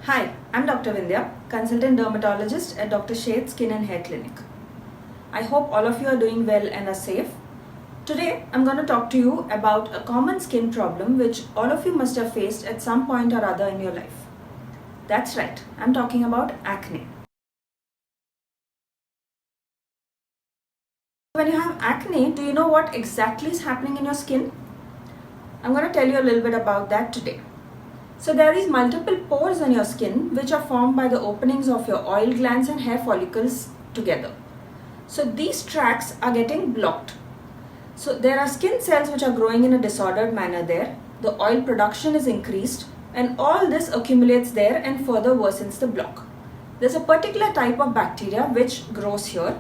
Hi, I'm Dr. Vindhya, consultant dermatologist at Dr. Sheth Skin and Hair Clinic. I hope all of you are doing well and are safe. Today, I'm going to talk to you about a common skin problem which all of you must have faced at some point or other in your life. That's right, I'm talking about acne. When you have acne, do you know what exactly is happening in your skin? I'm going to tell you a little bit about that today. So there are these multiple pores on your skin which are formed by the openings of your oil glands and hair follicles together. So these tracts are getting blocked. So there are skin cells which are growing in a disordered manner there. The oil production is increased and all this accumulates there and further worsens the block. There's a particular type of bacteria which grows here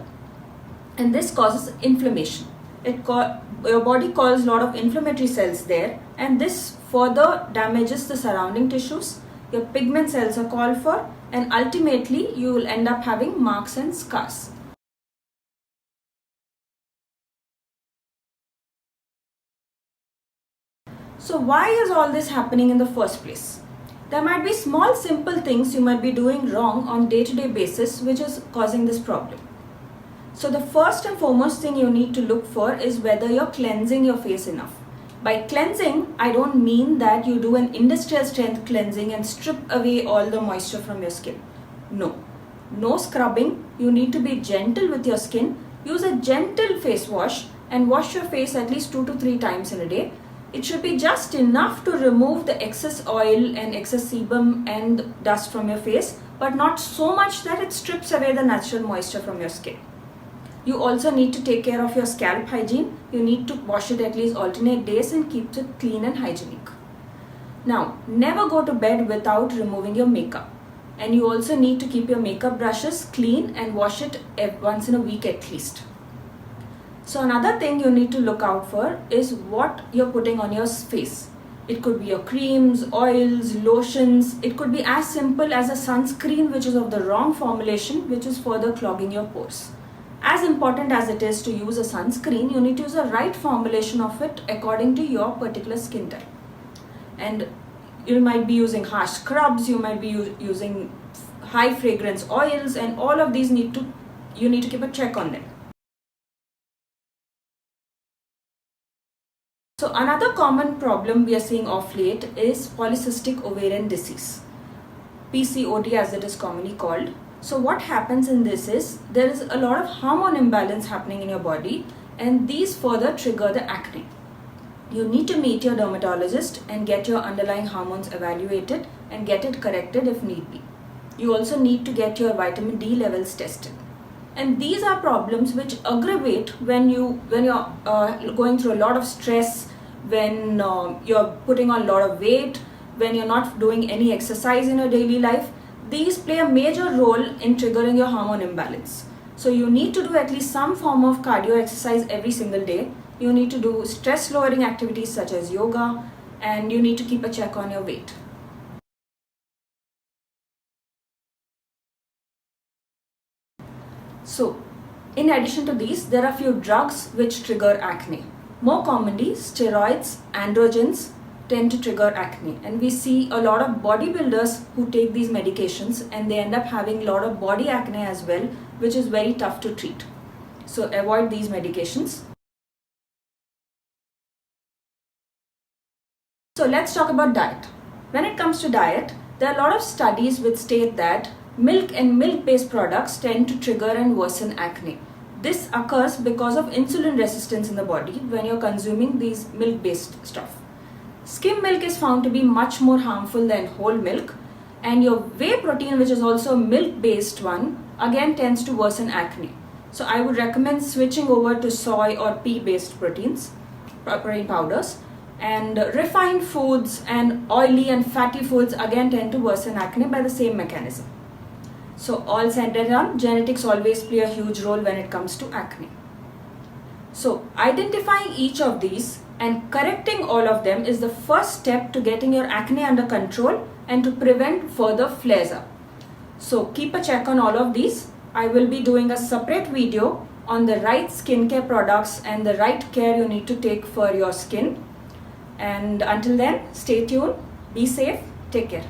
and this causes inflammation. Your body calls a lot of inflammatory cells there and this further damages the surrounding tissues. Your pigment cells are called for and ultimately you will end up having marks and scars. So why is all this happening in the first place? There might be small simple things you might be doing wrong on day-to-day basis which is causing this problem. So the first and foremost thing you need to look for is whether you're cleansing your face enough. By cleansing, I don't mean that you do an industrial strength cleansing and strip away all the moisture from your skin. No scrubbing. You need to be gentle with your skin. Use a gentle face wash and wash your face at least 2 to 3 times in a day. It should be just enough to remove the excess oil and excess sebum and dust from your face, but not so much that it strips away the natural moisture from your skin. You also need to take care of your scalp hygiene. You need to wash it at least alternate days and keep it clean and hygienic. Now, never go to bed without removing your makeup. And you also need to keep your makeup brushes clean and wash it once in a week at least. So another thing you need to look out for is what you're putting on your face. It could be your creams, oils, lotions. It could be as simple as a sunscreen which is of the wrong formulation, which is further clogging your pores. As important as it is to use a sunscreen, you need to use the right formulation of it according to your particular skin type. And you might be using harsh scrubs, you might be using high fragrance oils, and all of these you need to keep a check on them. So another common problem we are seeing of late is polycystic ovarian disease, PCOD as it is commonly called. So what happens in this is there is a lot of hormone imbalance happening in your body and these further trigger the acne. You need to meet your dermatologist and get your underlying hormones evaluated and get it corrected if need be. You also need to get your vitamin D levels tested. And these are problems which aggravate when you're going through a lot of stress, when you're putting on a lot of weight, when you're not doing any exercise in your daily life. These play a major role in triggering your hormone imbalance. So you need to do at least some form of cardio exercise every single day. You need to do stress lowering activities such as yoga, and you need to keep a check on your weight. So in addition to these, there are a few drugs which trigger acne. More commonly, steroids, androgens tend to trigger acne, and we see a lot of bodybuilders who take these medications and they end up having a lot of body acne as well, which is very tough to treat. So avoid these medications. So let's talk about diet. When it comes to diet, there are a lot of studies which state that milk and milk-based products tend to trigger and worsen acne. This occurs because of insulin resistance in the body when you're consuming these milk-based stuff. Skim milk is found to be much more harmful than whole milk, and your whey protein, which is also a milk-based one, again tends to worsen acne. So I would recommend switching over to soy or pea-based protein powders. And refined foods and oily and fatty foods again tend to worsen acne by the same mechanism. So all centered on genetics always play a huge role when it comes to acne. So identifying each of these and correcting all of them is the first step to getting your acne under control and to prevent further flares up. So keep a check on all of these. I will be doing a separate video on the right skincare products and the right care you need to take for your skin. And until then, stay tuned, be safe, take care.